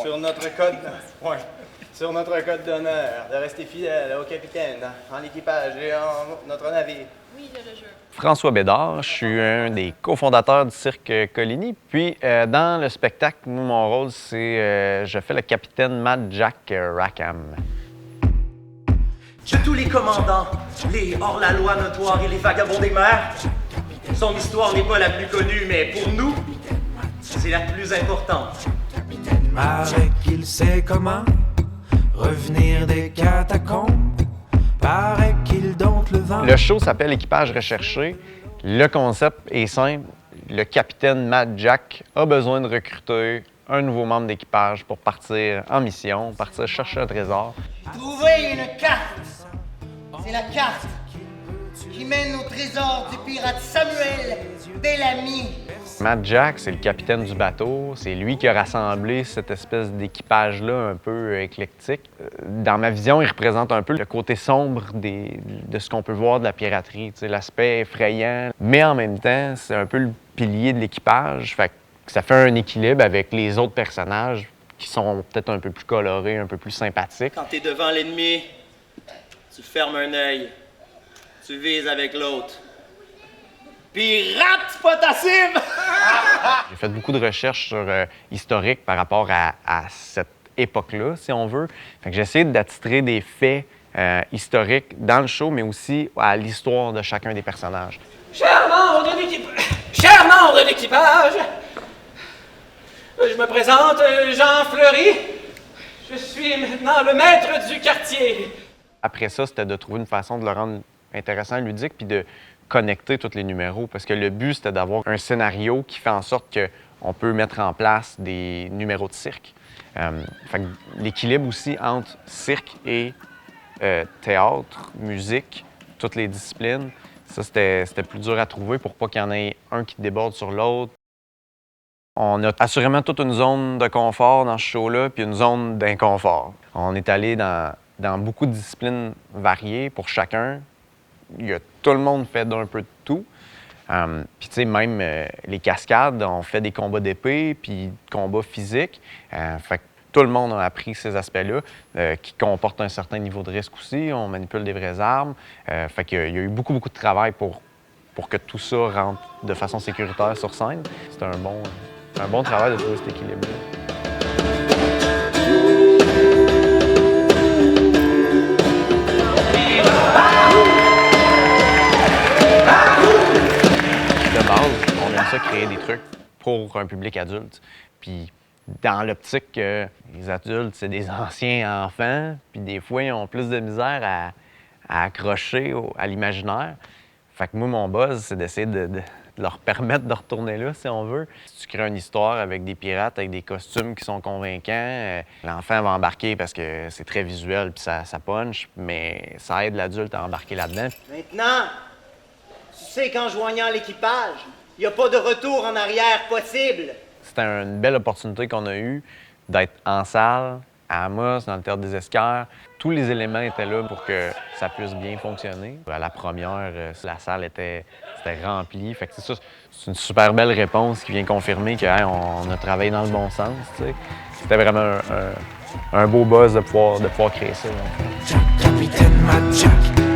Sur notre code, ouais. Sur notre code d'honneur, de rester fidèle au capitaine, en l'équipage et en notre navire. Oui, le jeu. François Bédard, je suis un des cofondateurs du cirque Coligny. Puis dans le spectacle, moi, mon rôle, c'est je fais le capitaine Mad Jack Rackham. De tous les commandants, les hors-la-loi notoires et les vagabonds des mers, son histoire n'est pas la plus connue, mais pour nous, c'est la plus importante. Paraît qu'il sait comment revenir des catacombes. Paraît qu'il dompte le vent. Le show s'appelle Équipage recherché. Le concept est simple. Le capitaine Mad Jack a besoin de recruter un nouveau membre d'équipage pour partir en mission, partir chercher un trésor. Trouvez une carte. C'est la carte qui mène au trésor du pirate Samuel Bellamy. Mad Jack, c'est le capitaine du bateau. C'est lui qui a rassemblé cette espèce d'équipage-là un peu éclectique. Dans ma vision, il représente un peu le côté sombre de ce qu'on peut voir de la piraterie, l'aspect effrayant. Mais en même temps, c'est un peu le pilier de l'équipage. Fait que ça fait un équilibre avec les autres personnages qui sont peut-être un peu plus colorés, un peu plus sympathiques. Quand t'es devant l'ennemi, tu fermes un œil, tu vises avec l'autre. Pirate, c'est pas ta cible! J'ai fait beaucoup de recherches sur historique par rapport à cette époque-là, si on veut. Fait que j'ai essayé d'attitrer des faits historiques dans le show, mais aussi à l'histoire de chacun des personnages. Chers membres de l'équipage, je me présente, Jean Fleury. Je suis maintenant le maître du quartier. Après ça, c'était de trouver une façon de le rendre intéressant, ludique, puis de connecter tous les numéros. Parce que le but, c'était d'avoir un scénario qui fait en sorte qu'on peut mettre en place des numéros de cirque. Fait que l'équilibre aussi entre cirque et théâtre, musique, toutes les disciplines, ça, c'était plus dur à trouver pour pas qu'il y en ait un qui déborde sur l'autre. On a assurément toute une zone de confort dans ce show-là, puis une zone d'inconfort. On est allé dans beaucoup de disciplines variées pour chacun. Tout le monde fait d'un peu de tout. Puis, tu sais, même les cascades, on fait des combats d'épée, puis combats physiques. Fait que tout le monde a appris ces aspects-là, qui comportent un certain niveau de risque aussi. On manipule des vraies armes. Fait qu'il y a eu beaucoup de travail pour que tout ça rentre de façon sécuritaire sur scène. C'était un bon travail de trouver cet équilibre-là. De base, on aime ça créer des trucs pour un public adulte. Puis dans l'optique que les adultes, c'est des anciens enfants, puis des fois, ils ont plus de misère à accrocher à l'imaginaire. Fait que moi, mon buzz, c'est d'essayer de leur permettre de retourner là, si on veut. Si tu crées une histoire avec des pirates, avec des costumes qui sont convaincants, l'enfant va embarquer parce que c'est très visuel puis ça punch, mais ça aide l'adulte à embarquer là-dedans. Maintenant, tu sais qu'en joignant l'équipage, il n'y a pas de retour en arrière possible. C'était une belle opportunité qu'on a eue d'être en salle, à Amos, dans le Théâtre des Esquerres. Tous les éléments étaient là pour que ça puisse bien fonctionner. À la première, la salle était remplie. Fait que c'est ça, c'est une super belle réponse qui vient confirmer qu'on a travaillé dans le bon sens. T'sais. C'était vraiment un beau buzz de pouvoir créer ça. Jack, capitaine Mad Jack.